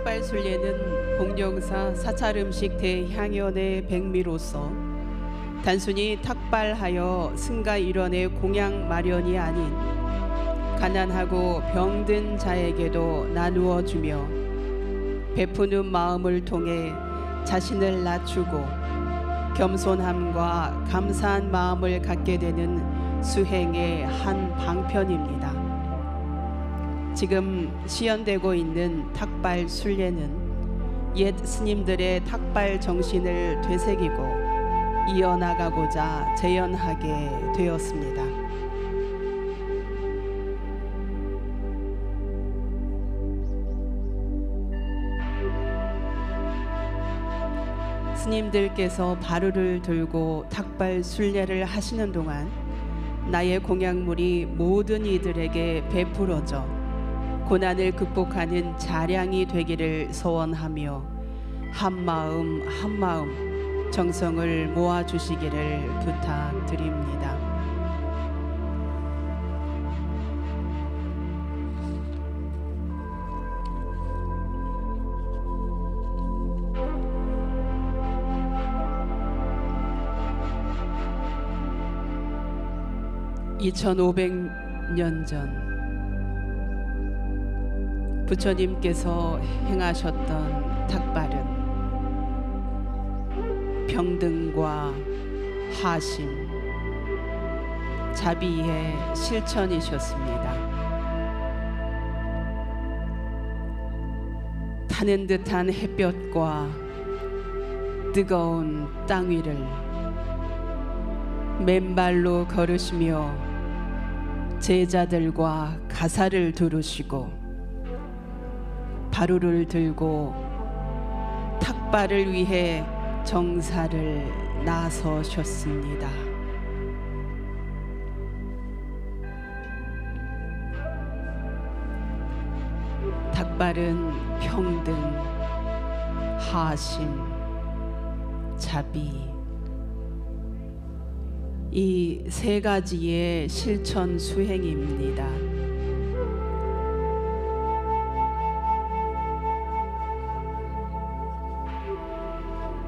탁발순례는 공룡사 사찰음식 대향연의 백미로서 단순히 탁발하여 승가 일원의 공양 마련이 아닌 가난하고 병든 자에게도 나누어 주며 베푸는 마음을 통해 자신을 낮추고 겸손함과 감사한 마음을 갖게 되는 수행의 한 방편입니다. 지금 시연되고 있는 탁발 순례는 옛 스님들의 탁발 정신을 되새기고 이어나가고자 재현하게 되었습니다. 스님들께서 바루를 들고 탁발 순례를 하시는 동안 나의 공양물이 모든 이들에게 베풀어져 고난을 극복하는 자량이 되기를 소원하며 한마음 한마음 정성을 모아주시기를 부탁드립니다. (2500년) 전 부처님께서 행하셨던 탁발은 평등과 하심, 자비의 실천이셨습니다. 타는 듯한 햇볕과 뜨거운 땅 위를 맨발로 걸으시며 제자들과 가사를 두르시고 바루를 들고 탁발을 위해 정사를 나서셨습니다. 탁발은 평등, 하심, 자비, 이 세 가지의 실천 수행입니다.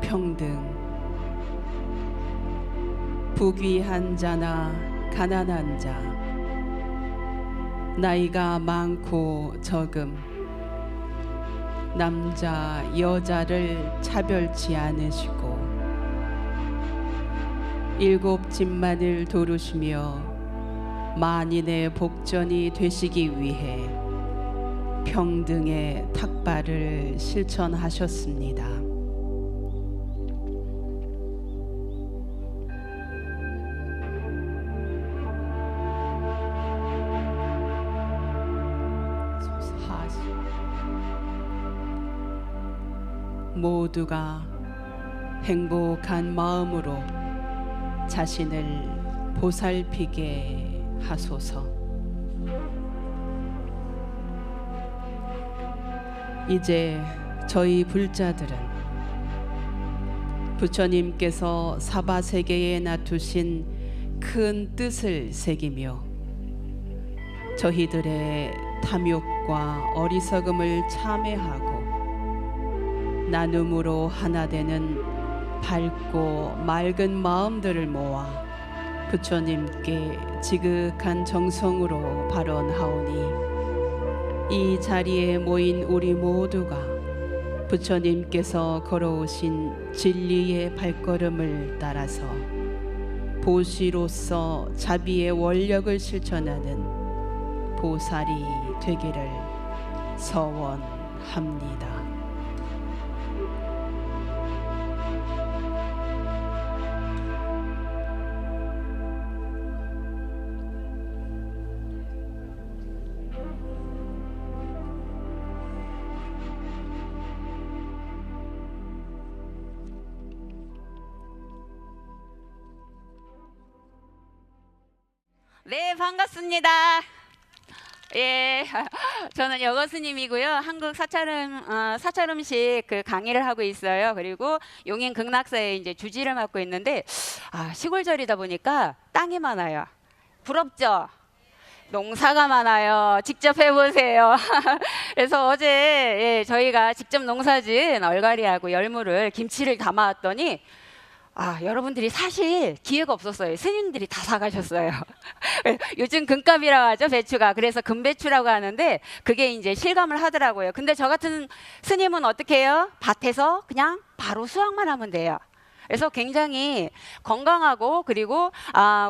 평등, 부귀한 자나 가난한 자, 나이가 많고 적음, 남자 여자를 차별치 않으시고 일곱 집만을 도루시며 만인의 복전이 되시기 위해 평등의 탁발을 실천하셨습니다. 모두가 행복한 마음으로 자신을 보살피게 하소서. 이제 저희 불자들은 부처님께서 사바세계에 놔두신 큰 뜻을 새기며 저희들의 탐욕과 어리석음을 참회하고 나눔으로 하나 되는 밝고 맑은 마음들을 모아 부처님께 지극한 정성으로 발언하오니 이 자리에 모인 우리 모두가 부처님께서 걸어오신 진리의 발걸음을 따라서 보시로서 자비의 원력을 실천하는 보살이 되기를 서원합니다. 네, 반갑습니다. 예, 저는 여거스님이고요. 한국 사찰음식 그 강의를 하고 있어요. 그리고 용인 극락사에 이제 주지를 맡고 있는데 시골절이다 보니까 땅이 많아요. 부럽죠? 농사가 많아요. 직접 해보세요. 그래서 어제 저희가 직접 농사진 얼갈이하고 열무를 김치를 담아왔더니 여러분들이 사실 기회가 없었어요. 스님들이 다 사가셨어요. 요즘 금값이라고 하죠, 배추가. 그래서 금배추라고 하는데 그게 이제 실감을 하더라고요. 근데 저 같은 스님은 어떻게 해요? 밭에서 그냥 바로 수확만 하면 돼요. 그래서 굉장히 건강하고, 그리고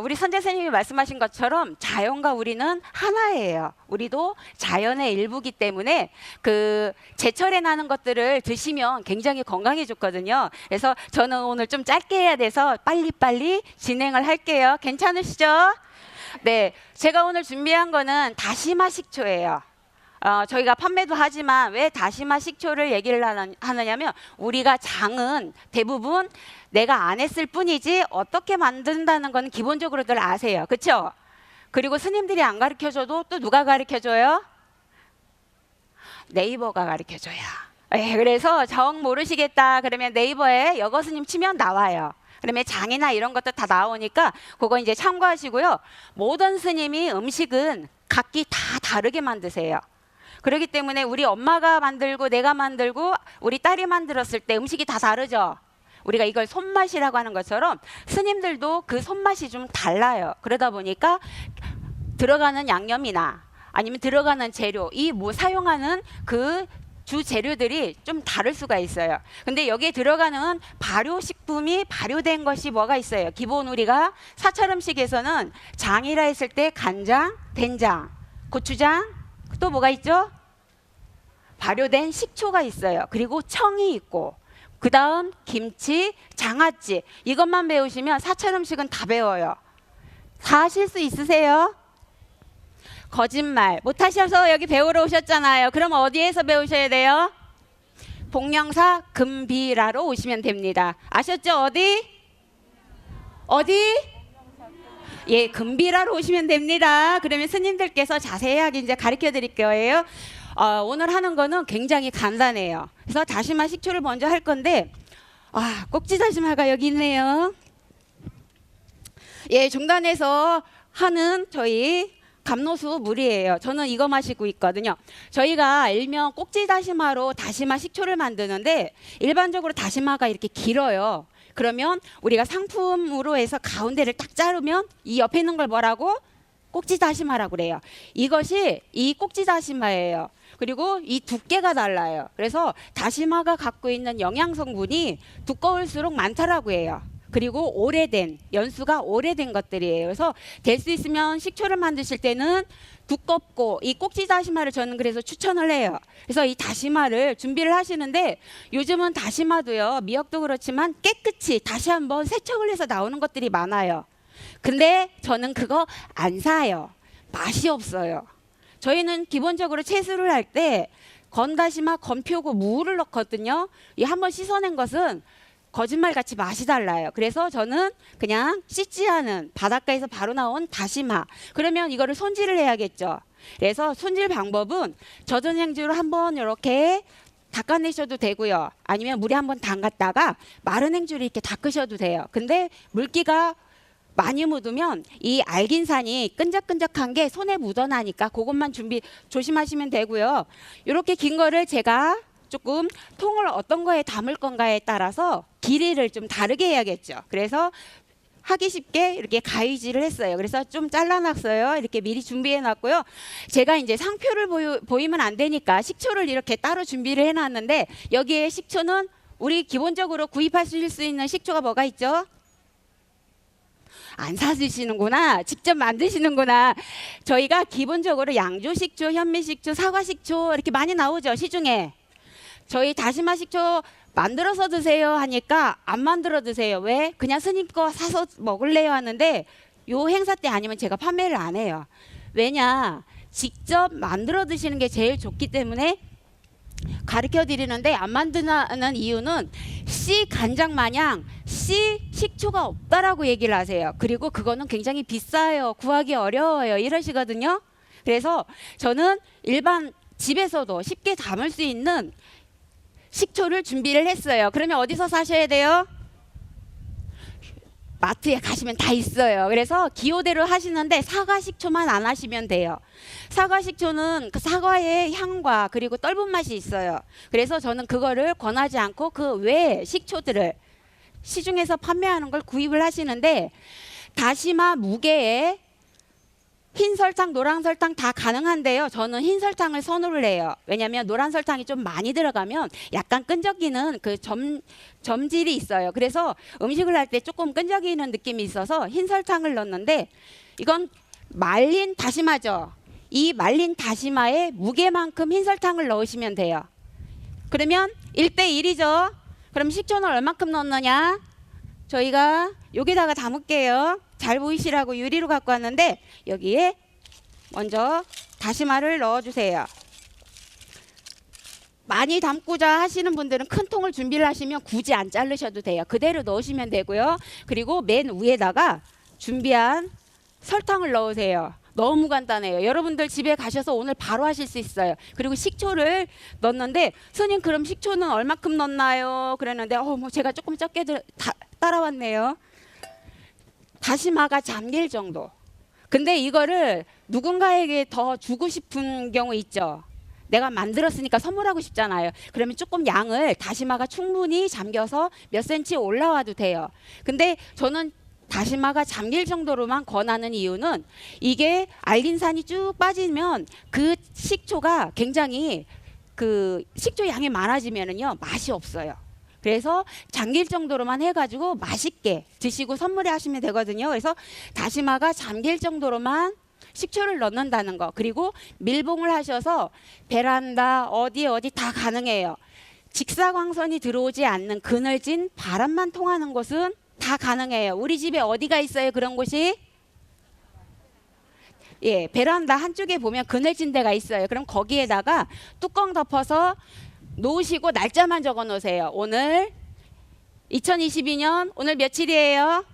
우리 선재 스님이 말씀하신 것처럼 자연과 우리는 하나예요. 우리도 자연의 일부기 때문에 그 제철에 나는 것들을 드시면 굉장히 건강에 좋거든요. 그래서 저는 오늘 좀 짧게 해야 돼서 빨리빨리 진행을 할게요. 괜찮으시죠? 네, 제가 오늘 준비한 거는 다시마 식초예요. 저희가 판매도 하지만 왜 다시마 식초를 얘기를 하느냐면, 우리가 장은 대부분 내가 안 했을 뿐이지 어떻게 만든다는 건 기본적으로들 아세요. 그렇죠? 그리고 스님들이 안 가르쳐줘도 또 누가 가르쳐줘요? 네이버가 가르쳐줘요. 그래서 정 모르시겠다 그러면 네이버에 여거스님 치면 나와요. 그러면 장이나 이런 것도 다 나오니까 그거 이제 참고하시고요. 모든 스님이 음식은 각기 다 다르게 만드세요. 그렇기 때문에 우리 엄마가 만들고 내가 만들고 우리 딸이 만들었을 때 음식이 다 다르죠. 우리가 이걸 손맛이라고 하는 것처럼 스님들도 그 손맛이 좀 달라요. 그러다 보니까 들어가는 양념이나 아니면 들어가는 재료, 사용하는 그 주 재료들이 좀 다를 수가 있어요. 근데 여기에 들어가는 발효식품이 발효된 것이 뭐가 있어요? 기본 우리가 사찰 음식에서는 장이라 했을 때 간장, 된장, 고추장, 또 뭐가 있죠? 발효된 식초가 있어요. 그리고 청이 있고, 그 다음 김치, 장아찌, 이것만 배우시면 사찰 음식은 다 배워요. 다 하실 수 있으세요? 거짓말 못하셔서 여기 배우러 오셨잖아요. 그럼 어디에서 배우셔야 돼요? 복령사 금비라로 오시면 됩니다. 아셨죠? 어디? 예, 금비라로 오시면 됩니다. 그러면 스님들께서 자세하게 이제 가르쳐 드릴 거예요. 오늘 하는 거는 굉장히 간단해요. 그래서 다시마 식초를 먼저 할 건데, 꼭지 다시마가 여기 있네요. 예, 중단에서 하는 저희 감로수 물이에요. 저는 이거 마시고 있거든요. 저희가 일명 꼭지 다시마로 다시마 식초를 만드는데, 일반적으로 다시마가 이렇게 길어요. 그러면 우리가 상품으로 해서 가운데를 딱 자르면 이 옆에 있는 걸 뭐라고? 꼭지 다시마라고 그래요. 이것이 이 꼭지 다시마예요. 그리고 이 두께가 달라요. 그래서 다시마가 갖고 있는 영양 성분이 두꺼울수록 많다라고 해요. 그리고 오래된, 연수가 오래된 것들이에요. 그래서 될 수 있으면 식초를 만드실 때는 두껍고, 이 꼭지 다시마를 저는 그래서 추천을 해요. 그래서 이 다시마를 준비를 하시는데, 요즘은 다시마도요, 미역도 그렇지만 깨끗이 다시 한번 세척을 해서 나오는 것들이 많아요. 근데 저는 그거 안 사요. 맛이 없어요. 저희는 기본적으로 채수를 할 때 건다시마, 건표고 무를 넣거든요. 이 한번 씻어낸 것은 거짓말같이 맛이 달라요. 그래서 저는 그냥 씻지 않은 바닷가에서 바로 나온 다시마, 그러면 이거를 손질을 해야겠죠. 그래서 손질 방법은 젖은 행주로 한번 이렇게 닦아내셔도 되고요. 아니면 물에 한번 담갔다가 마른 행주로 이렇게 닦으셔도 돼요. 근데 물기가 많이 묻으면 이 알긴산이 끈적끈적한 게 손에 묻어나니까 그것만 조심하시면 되고요. 이렇게 긴 거를 제가 조금 통을 어떤 거에 담을 건가에 따라서 길이를 좀 다르게 해야겠죠. 그래서 하기 쉽게 이렇게 가위질을 했어요. 그래서 좀 잘라놨어요. 이렇게 미리 준비해 놨고요. 제가 이제 상표를 보이면 안 되니까 식초를 이렇게 따로 준비를 해놨는데, 여기에 식초는 우리 기본적으로 구입하실 수 있는 식초가 뭐가 있죠? 안 사드시는구나. 직접 만드시는구나. 저희가 기본적으로 양조식초, 현미식초, 사과식초 이렇게 많이 나오죠, 시중에. 저희 다시마 식초 만들어서 드세요 하니까 안 만들어 드세요. 왜? 그냥 스님 거 사서 먹을래요 하는데, 요 행사 때 아니면 제가 판매를 안 해요. 왜냐? 직접 만들어 드시는 게 제일 좋기 때문에 가르쳐 드리는데, 안 만드는 이유는 씨 간장 마냥 씨 식초가 없다라고 얘기를 하세요. 그리고 그거는 굉장히 비싸요. 구하기 어려워요. 이러시거든요. 그래서 저는 일반 집에서도 쉽게 담을 수 있는 식초를 준비를 했어요. 그러면 어디서 사셔야 돼요? 마트에 가시면 다 있어요. 그래서 기호대로 하시는데 사과 식초만 안 하시면 돼요. 사과 식초는 그 사과의 향과 그리고 떫은 맛이 있어요. 그래서 저는 그거를 권하지 않고 그 외 식초들을 시중에서 판매하는 걸 구입을 하시는데, 다시마 무게에 흰 설탕, 노란 설탕 다 가능한데요. 저는 흰 설탕을 선호를 해요. 왜냐하면 노란 설탕이 좀 많이 들어가면 약간 끈적이는 그 점질이 있어요. 그래서 음식을 할 때 조금 끈적이는 느낌이 있어서 흰 설탕을 넣는데, 이건 말린 다시마죠. 이 말린 다시마의 무게만큼 흰 설탕을 넣으시면 돼요. 그러면 1대1이죠. 그럼 식초는 얼마큼 넣느냐? 저희가 여기다가 담을게요. 잘 보이시라고 유리로 갖고 왔는데, 여기에 먼저 다시마를 넣어주세요. 많이 담고자 하시는 분들은 큰 통을 준비를 하시면 굳이 안 자르셔도 돼요. 그대로 넣으시면 되고요. 그리고 맨 위에다가 준비한 설탕을 넣으세요. 너무 간단해요. 여러분들 집에 가셔서 오늘 바로 하실 수 있어요. 그리고 식초를 넣었는데, 스님 그럼 식초는 얼마큼 넣나요? 그랬는데 뭐 제가 조금 적게 따라왔네요. 다시마가 잠길 정도. 근데 이거를 누군가에게 더 주고 싶은 경우 있죠. 내가 만들었으니까 선물하고 싶잖아요. 그러면 조금 양을 다시마가 충분히 잠겨서 몇 센치 올라와도 돼요. 근데 저는 다시마가 잠길 정도로만 권하는 이유는, 이게 알린산이 쭉 빠지면 그 식초가 굉장히 그 식초 양이 많아지면은요 맛이 없어요. 그래서 잠길 정도로만 해가지고 맛있게 드시고 선물해 하시면 되거든요. 그래서 다시마가 잠길 정도로만 식초를 넣는다는 거. 그리고 밀봉을 하셔서 베란다 어디 다 가능해요. 직사광선이 들어오지 않는 그늘진 바람만 통하는 곳은 다 가능해요. 우리 집에 어디가 있어요? 그런 곳이? 예, 베란다 한쪽에 보면 그늘진 데가 있어요. 그럼 거기에다가 뚜껑 덮어서 놓으시고 날짜만 적어 놓으세요. 오늘 2022년 오늘 며칠이에요?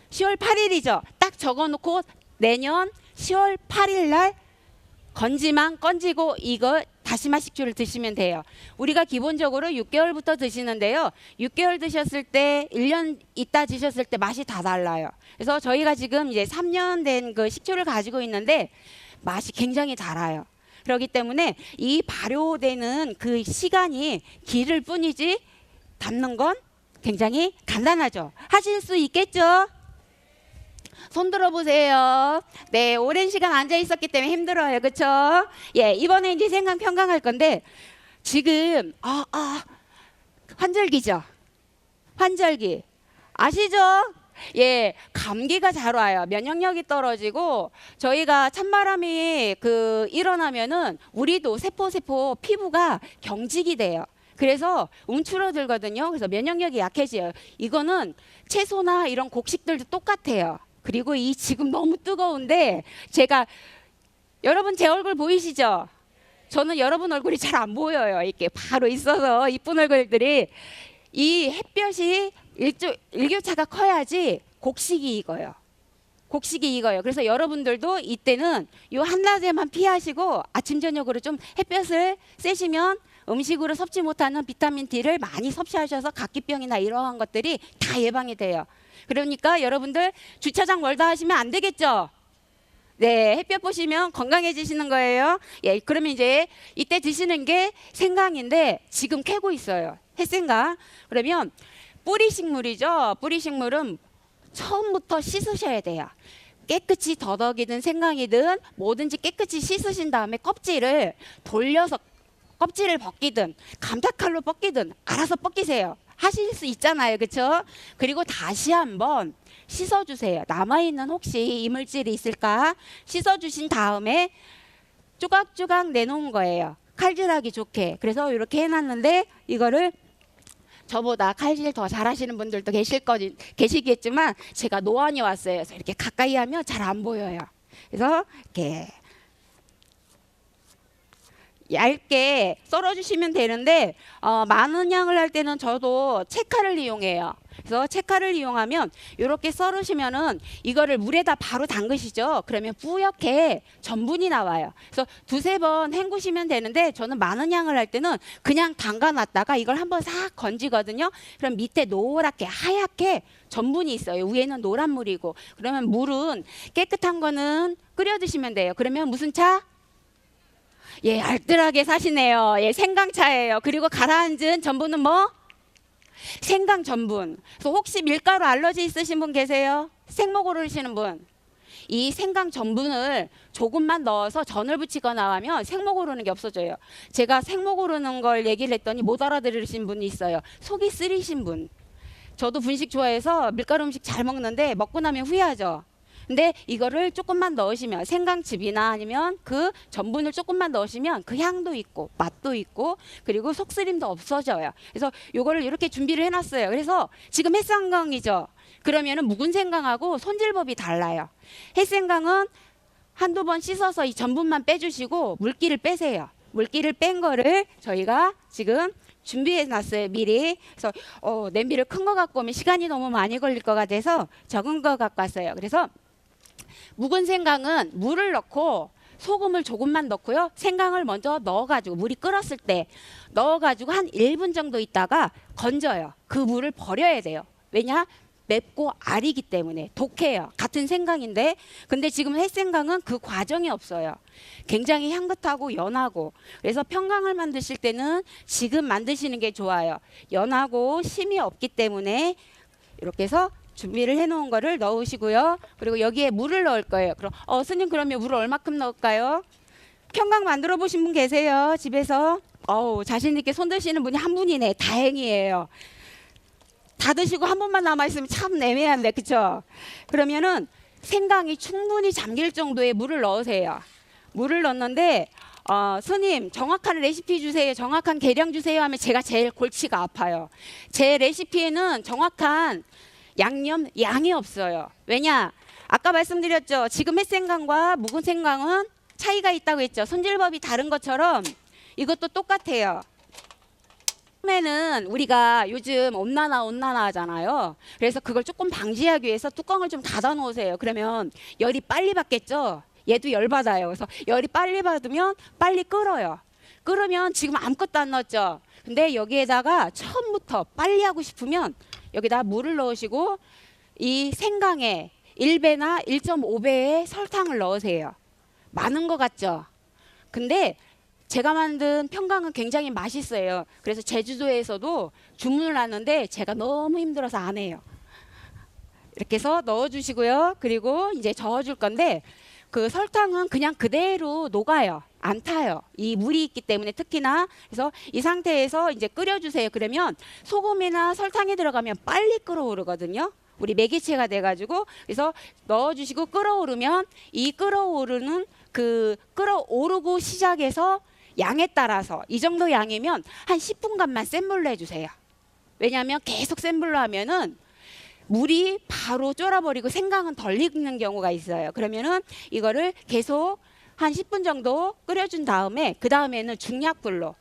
10월 8일이죠. 딱 적어 놓고 내년 10월 8일 날 건지만 건지고 이거 다시마 식초를 드시면 돼요. 우리가 기본적으로 6개월부터 드시는데요. 6개월 드셨을 때 1년 있다 드셨을 때 맛이 다 달라요. 그래서 저희가 지금 이제 3년 된 그 식초를 가지고 있는데 맛이 굉장히 달아요. 그렇기 때문에 이 발효되는 그 시간이 길을 뿐이지 담는 건 굉장히 간단하죠. 하실 수 있겠죠? 손 들어보세요. 네, 오랜 시간 앉아 있었기 때문에 힘들어요. 그렇죠? 예, 이번에 이제 생강 평강할 건데, 지금 환절기죠. 환절기 아시죠? 예, 감기가 잘 와요. 면역력이 떨어지고, 저희가 찬바람이 일어나면은 우리도 세포 피부가 경직이 돼요. 그래서 움츠러들거든요. 그래서 면역력이 약해져요. 이거는 채소나 이런 곡식들도 똑같아요. 그리고 이 지금 너무 뜨거운데, 제가 여러분 제 얼굴 보이시죠? 저는 여러분 얼굴이 잘 안 보여요. 이렇게 바로 있어서 이쁜 얼굴들이. 이 햇볕이 일교차가 커야지 곡식이 익어요. 곡식이 익어요. 그래서 여러분들도 이때는 요 한낮에만 피하시고 아침 저녁으로 좀 햇볕을 쐬시면 음식으로 섭취 못하는 비타민 D를 많이 섭취하셔서 각기병이나 이러한 것들이 다 예방이 돼요. 그러니까 여러분들 주차장 멀다 하시면 안 되겠죠? 네, 햇볕 보시면 건강해지시는 거예요. 예, 그러면 이제 이때 드시는 게 생강인데 지금 캐고 있어요. 햇생강. 그러면 뿌리식물이죠. 뿌리식물은 처음부터 씻으셔야 돼요. 깨끗이 더덕이든 생강이든 뭐든지 깨끗이 씻으신 다음에 껍질을 돌려서 껍질을 벗기든 감자칼로 벗기든 알아서 벗기세요. 하실 수 있잖아요. 그렇죠? 그리고 다시 한번 씻어주세요. 남아있는 혹시 이물질이 있을까 씻어주신 다음에 조각조각 내놓은 거예요. 칼질하기 좋게. 그래서 이렇게 해놨는데, 이거를 저보다 칼질 더 잘하시는 분들도 계시겠지만 제가 노안이 왔어요. 그래서 이렇게 가까이 하면 잘 안 보여요. 그래서 이렇게 얇게 썰어주시면 되는데, 많은 양을 할 때는 저도 채칼을 이용해요. 그래서 채칼을 이용하면 이렇게 썰으시면은 이거를 물에다 바로 담그시죠. 그러면 뿌옇게 전분이 나와요. 그래서 두세 번 헹구시면 되는데 저는 많은 양을 할 때는 그냥 담가놨다가 이걸 한번 싹 건지거든요. 그럼 밑에 노랗게 하얗게 전분이 있어요. 위에는 노란 물이고. 그러면 물은 깨끗한 거는 끓여 드시면 돼요. 그러면 무슨 차? 예, 알뜰하게 사시네요. 예, 생강차예요. 그리고 가라앉은 전분은 뭐? 생강 전분. 그래서 혹시 밀가루 알러지 있으신 분 계세요? 생목 오르시는 분. 이 생강 전분을 조금만 넣어서 전을 부치거나 하면 생목 오르는 게 없어져요. 제가 생목 오르는 걸 얘기를 했더니 못 알아들으신 분이 있어요. 속이 쓰리신 분. 저도 분식 좋아해서 밀가루 음식 잘 먹는데 먹고 나면 후회하죠. 근데 이거를 조금만 넣으시면 생강즙이나 아니면 그 전분을 조금만 넣으시면 그 향도 있고 맛도 있고 그리고 속쓰림도 없어져요. 그래서 요거를 이렇게 준비를 해놨어요. 그래서 지금 햇생강이죠. 그러면은 묵은 생강하고 손질법이 달라요. 햇생강은 한두 번 씻어서 이 전분만 빼주시고 물기를 빼세요. 물기를 뺀 거를 저희가 지금 준비해 놨어요. 미리. 그래서 냄비를 큰 거 갖고 오면 시간이 너무 많이 걸릴 것 같아서 적은 거 갖고 왔어요. 그래서 묵은 생강은 물을 넣고 소금을 조금만 넣고요. 생강을 먼저 넣어가지고 물이 끓었을 때 넣어가지고 한 1분 정도 있다가 건져요. 그 물을 버려야 돼요. 왜냐? 맵고 알이기 때문에 독해요. 같은 생강인데 근데 지금 햇생강은 그 과정이 없어요. 굉장히 향긋하고 연하고 그래서 평강을 만드실 때는 지금 만드시는 게 좋아요. 연하고 심이 없기 때문에 이렇게 해서 준비를 해놓은 거를 넣으시고요. 그리고 여기에 물을 넣을 거예요. 그럼 스님 그러면 물을 얼마큼 넣을까요? 평강 만들어 보신 분 계세요? 집에서? 자신 있게 손 드시는 분이 한 분이네. 다행이에요. 다 드시고 한 번만 남아있으면 참 애매한데 그쵸? 그러면은 생강이 충분히 잠길 정도의 물을 넣으세요. 물을 넣는데 스님 정확한 레시피 주세요. 정확한 계량 주세요 하면 제가 제일 골치가 아파요. 제 레시피에는 정확한 양이 없어요. 왜냐? 아까 말씀드렸죠. 지금 햇생강과 묵은 생강은 차이가 있다고 했죠. 손질법이 다른 것처럼 이것도 똑같아요. 처음에는 우리가 요즘 온난화 하잖아요. 그래서 그걸 조금 방지하기 위해서 뚜껑을 좀 닫아 놓으세요. 그러면 열이 빨리 받겠죠. 얘도 열 받아요. 그래서 열이 빨리 받으면 빨리 끓어요. 끓으면 지금 아무것도 안 넣었죠. 근데 여기에다가 처음부터 빨리 하고 싶으면 여기다 물을 넣으시고 이 생강에 1배나 1.5배의 설탕을 넣으세요. 많은 것 같죠? 근데 제가 만든 평강은 굉장히 맛있어요. 그래서 제주도에서도 주문을 하는데 제가 너무 힘들어서 안 해요. 이렇게 해서 넣어주시고요. 그리고 이제 저어줄 건데 그 설탕은 그냥 그대로 녹아요. 안 타요. 이 물이 있기 때문에 특히나. 그래서 이 상태에서 이제 끓여주세요. 그러면 소금이나 설탕이 들어가면 빨리 끓어오르거든요. 우리 매개체가 돼가지고 그래서 넣어주시고 끓어오르면 이 끓어오르는 그 끓어오르고 시작해서 양에 따라서 이 정도 양이면 한 10분간만 센 불로 해주세요. 왜냐하면 계속 센 불로 하면은 물이 바로 쫄아버리고 생강은 덜 익는 경우가 있어요. 그러면은 이거를 계속 한 10분 정도 끓여준 다음에 그 다음에는 중약불로.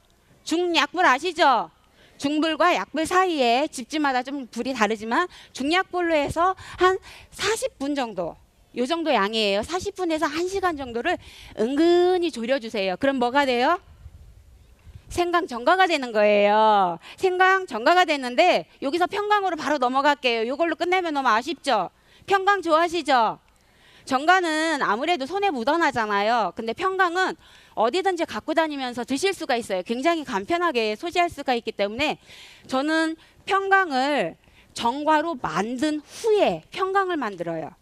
중약불 아시죠? 중불과 약불 사이에 집집마다 좀 불이 다르지만 중약불로 해서 한 40분 정도. 요 정도 양이에요. 40분에서 1시간 정도를 은근히 졸여주세요. 그럼 뭐가 돼요? 생강 정가가 되는 거예요. 생강 정가가 됐는데 여기서 평강으로 바로 넘어갈게요. 이걸로 끝내면 너무 아쉽죠? 평강 좋아하시죠? 정가는 아무래도 손에 묻어나잖아요. 근데 평강은 어디든지 갖고 다니면서 드실 수가 있어요. 굉장히 간편하게 소지할 수가 있기 때문에 저는 평강을 정가로 만든 후에 평강을 만들어요.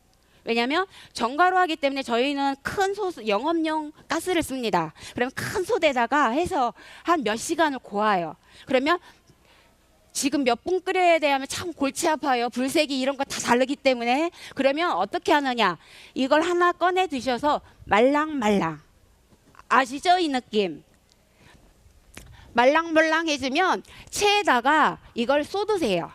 왜냐하면 정가로 하기 때문에 저희는 큰 영업용 가스를 씁니다. 그러면 큰 솥에다가 해서 한 몇 시간을 고아요. 그러면 지금 몇 분 끓여야 돼 하면 참 골치 아파요. 불색이 이런 거 다 다르기 때문에. 그러면 어떻게 하느냐. 이걸 하나 꺼내 드셔서 말랑말랑. 아시죠? 이 느낌. 말랑말랑해지면 체에다가 이걸 쏟으세요.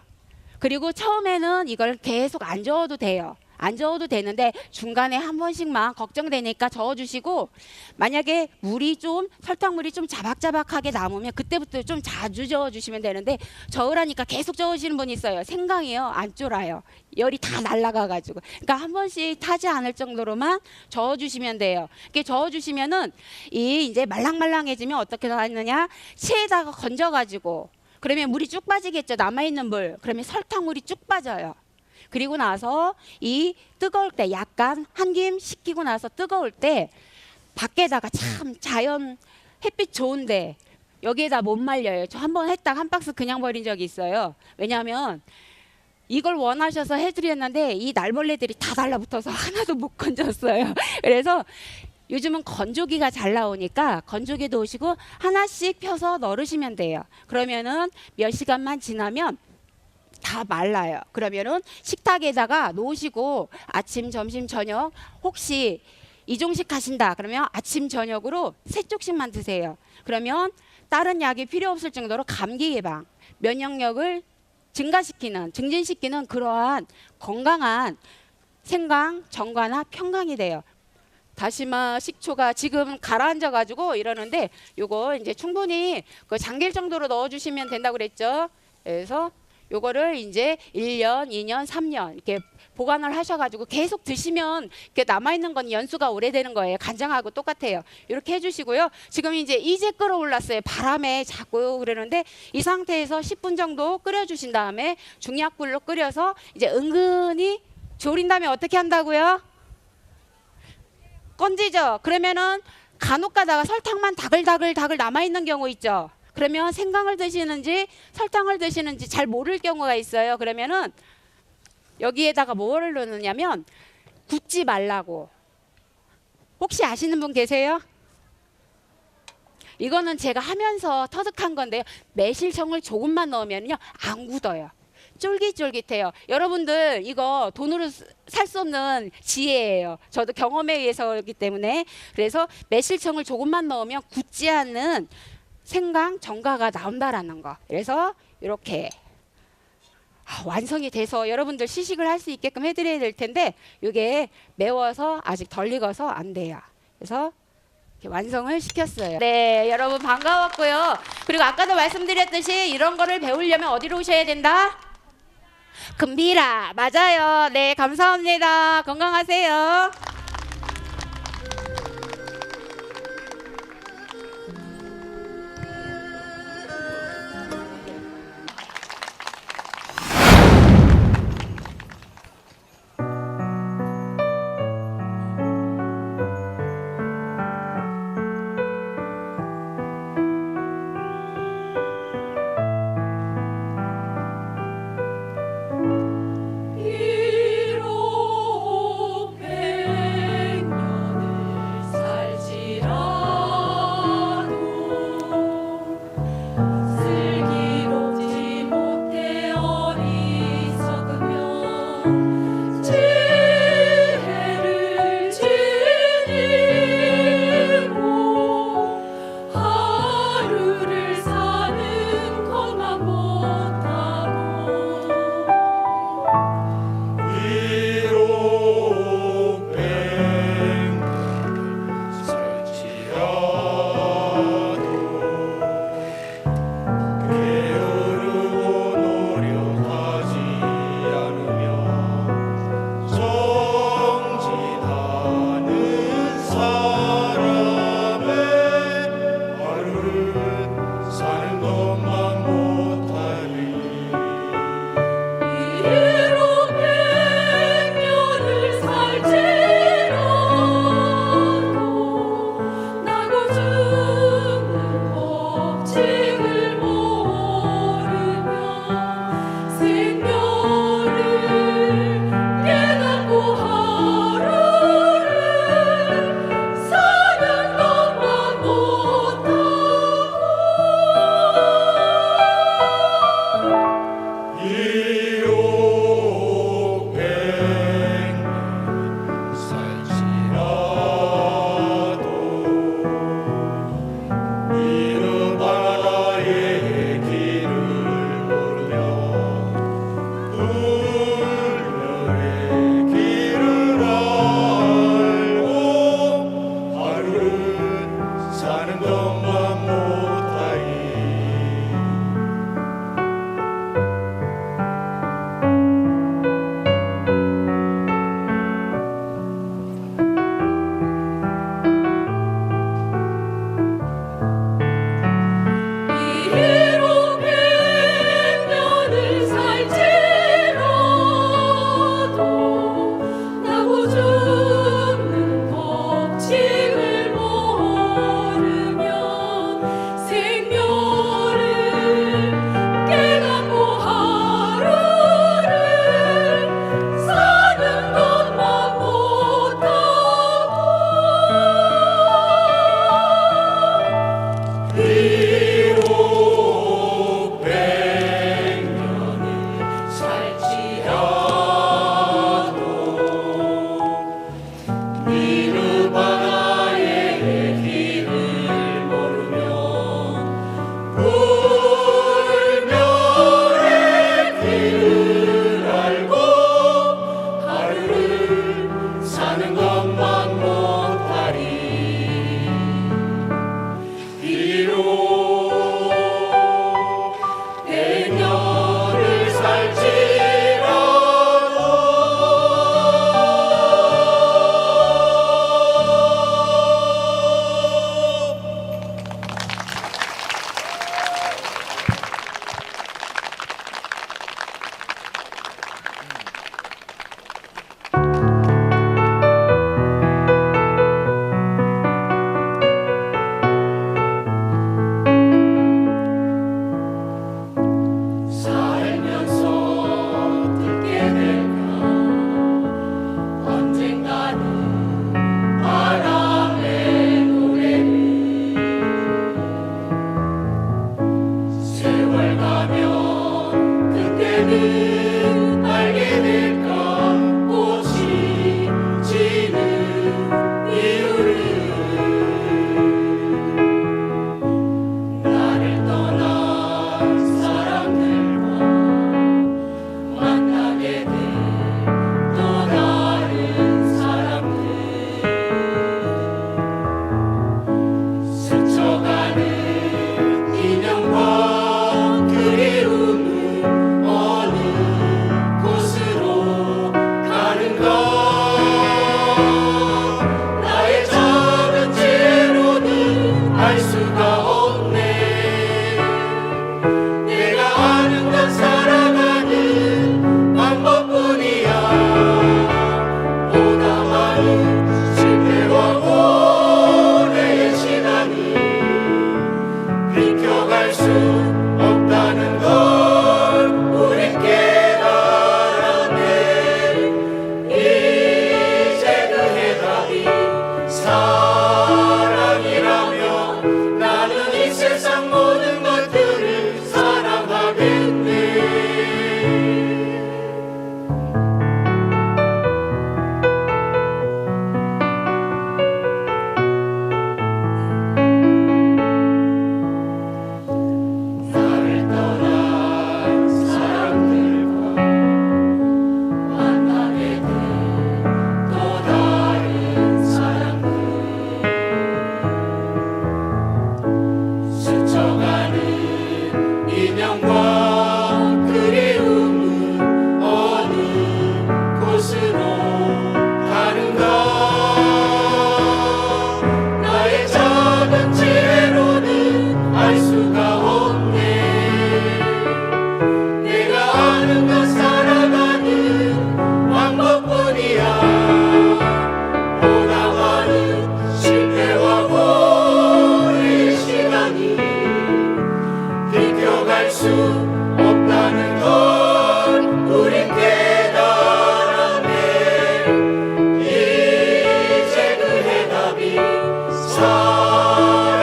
그리고 처음에는 이걸 계속 안 저어도 돼요. 안 저어도 되는데 중간에 한 번씩만 걱정되니까 저어주시고, 만약에 물이 좀 설탕물이 좀 자박자박하게 남으면 그때부터 좀 자주 저어주시면 되는데, 저으라니까 계속 저으시는 분이 있어요. 생강이요 안 쫄아요. 열이 다 날아가가지고. 그러니까 한 번씩 타지 않을 정도로만 저어주시면 돼요. 이렇게 저어주시면은 이 이제 말랑말랑해지면 어떻게 하느냐, 체에다가 건져가지고, 그러면 물이 쭉 빠지겠죠. 남아있는 물. 그러면 설탕물이 쭉 빠져요. 그리고 나서 이 뜨거울 때, 약간 한 김 식히고 나서 뜨거울 때 밖에다가 참 자연 햇빛 좋은데 여기에다 못 말려요. 저 한 번 했다가 한 박스 그냥 버린 적이 있어요. 왜냐하면 이걸 원하셔서 해드렸는데 이 날벌레들이 다 달라붙어서 하나도 못 건졌어요. 그래서 요즘은 건조기가 잘 나오니까 건조기 놓으시고 하나씩 펴서 널으시면 돼요. 그러면은 몇 시간만 지나면 다 말라요. 그러면은 식탁에다가 놓으시고 아침, 점심, 저녁, 혹시 이종식 하신다 그러면 아침, 저녁으로 3쪽씩만 드세요. 그러면 다른 약이 필요 없을 정도로 감기 예방, 면역력을 증진시키는 그러한 건강한 생강, 정과나 평강이 돼요. 다시마, 식초가 지금 가라앉아 가지고 이러는데 요거 이제 충분히 그 잠길 정도로 넣어주시면 된다고 그랬죠. 그래서 요거를 이제 1년, 2년, 3년 이렇게 보관을 하셔가지고 계속 드시면 이렇게 남아있는 건 연수가 오래되는 거예요. 간장하고 똑같아요. 이렇게 해주시고요. 지금 이제 끓어올랐어요. 바람에 자꾸 그러는데 이 상태에서 10분 정도 끓여주신 다음에 중약불로 끓여서 이제 은근히 졸인 다음에 어떻게 한다고요? 건지죠. 그러면은 간혹 가다가 설탕만 다글다글 남아있는 경우 있죠. 그러면 생강을 드시는지 설탕을 드시는지 잘 모를 경우가 있어요. 그러면은 여기에다가 뭐를 넣느냐면 굽지 말라고. 혹시 아시는 분 계세요? 이거는 제가 하면서 터득한 건데요. 매실청을 조금만 넣으면요 안 굳어요. 쫄깃쫄깃해요. 여러분들 이거 돈으로 살 수 없는 지혜예요. 저도 경험에 의해서이기 때문에. 그래서 매실청을 조금만 넣으면 굳지 않는 생강, 정과가 나온다라는 거. 그래서 이렇게 완성이 돼서 여러분들 시식을 할 수 있게끔 해드려야 될 텐데 이게 매워서 아직 덜 익어서 안 돼요. 그래서 이렇게 완성을 시켰어요. 네, 여러분 반가웠고요. 그리고 아까도 말씀드렸듯이 이런 거를 배우려면 어디로 오셔야 된다? 금비라. 맞아요. 네, 감사합니다. 건강하세요. 이롭게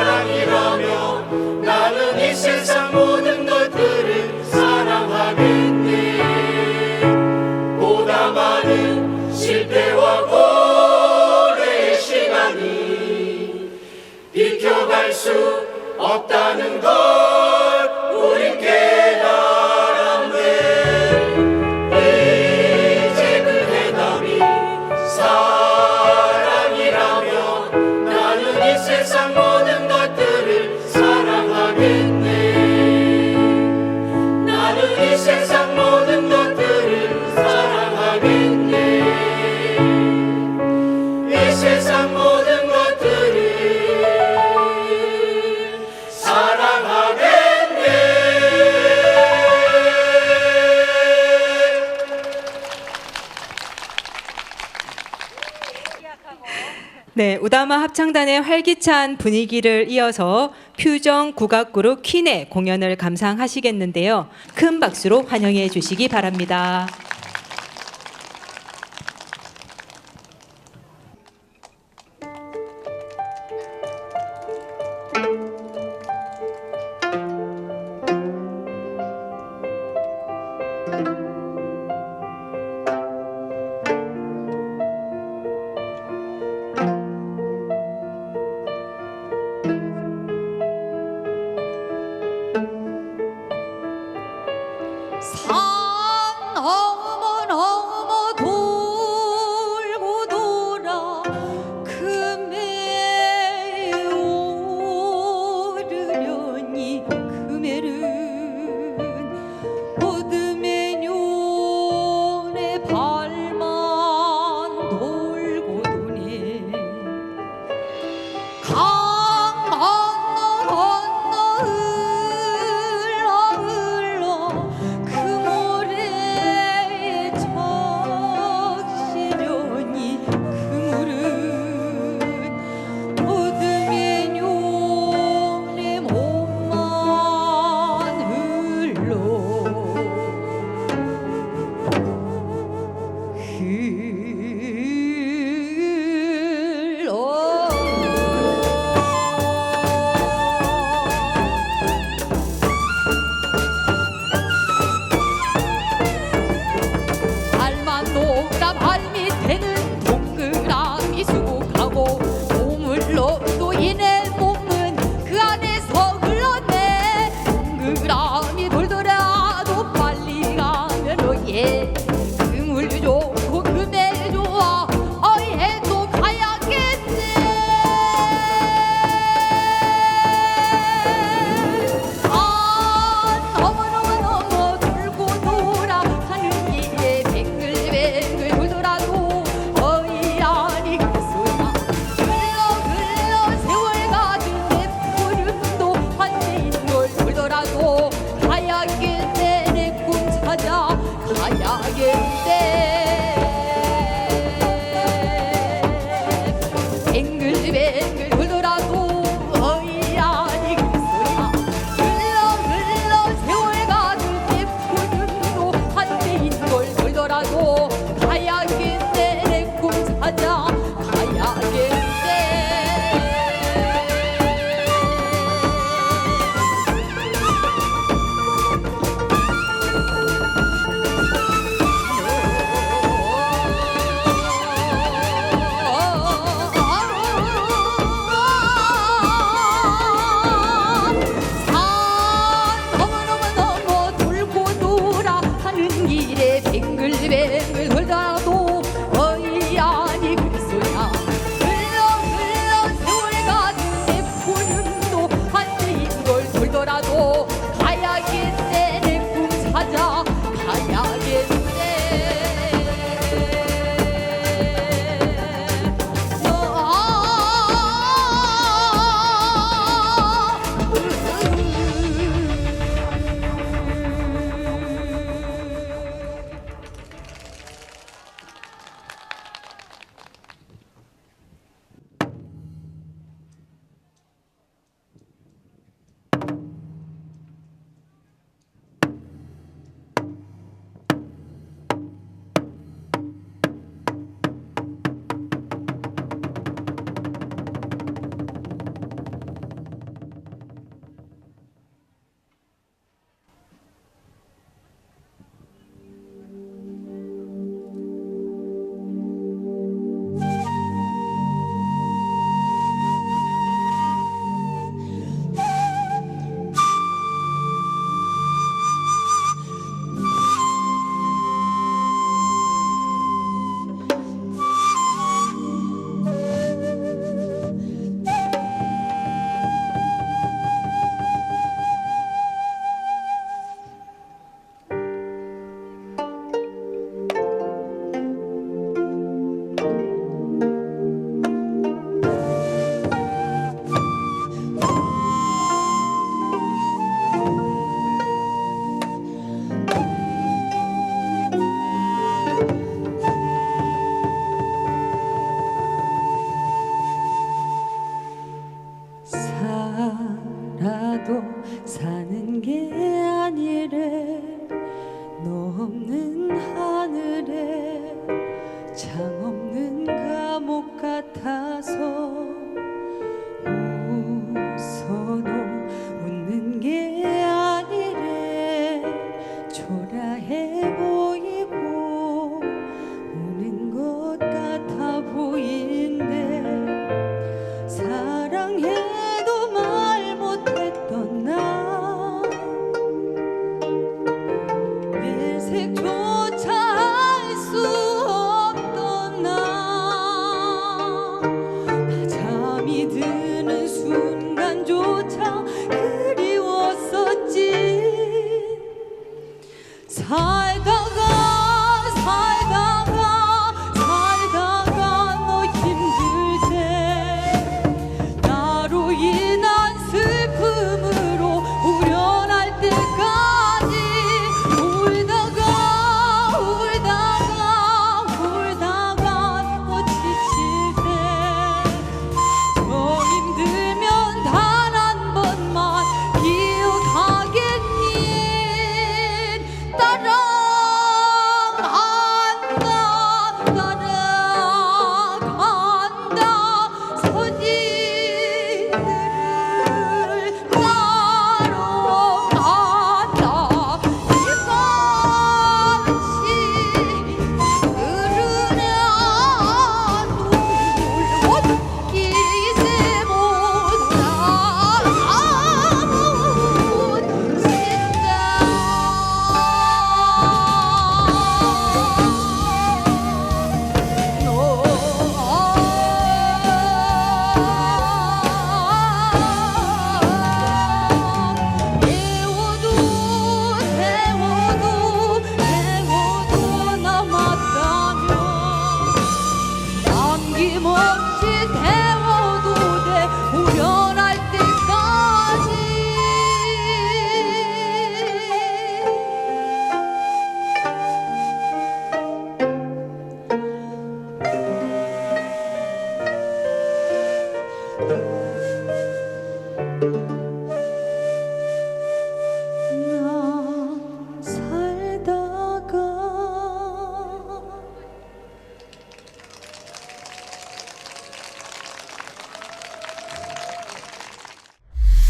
사랑이라면 나는 이 세상 모든 것들을 사랑하겠네. 보다 많은 실패와 고뇌의 시간이 비켜갈 수 없다는 걸 우린 깨달았네. 이제 그 해답이 사랑이라면 나는 이 세상 모든 것들을 사랑하겠네. 나는 이 세상 모든 것들을 사랑하겠네. 이 세상 모든 것들을 네, 우다마 합창단의 활기찬 분위기를 이어서 퓨전 국악그룹 퀸의 공연을 감상하시겠는데요. 큰 박수로 환영해 주시기 바랍니다. 산 너머 너머 돌고 돌아 금에 오르려니 금에는 어둠의 눈에 발만 돌고 도네. 강 건너 흘러 그 모래에 적시려니 그 물은 어둠의 눈에 몸만 흘러 발만 녹아 발밑에는 동그라미 수북하고 보물로도 인해 몸은 그 안에서 흘렀네. 동그라미 돌더라도 빨리 가면 어예 그물 좋고 금에 좋아 어예도 가야겠네. 아 너무 돌고 돌아 가는 길에 뱅글뱅글 돌더라도 어이야니 그소나 흘러 세월 가득 내 푸른도 환대인 걸 돌더라도 가야겠네. 내 꿈 찾아 가야겠네. 뱅글뱅글 돌더라도 어이야니 그소나 흘러 세월 가득 내 푸른도 환대인 걸 돌더라도 가야겠네. 내 꿈 찾아 가야겠네.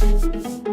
아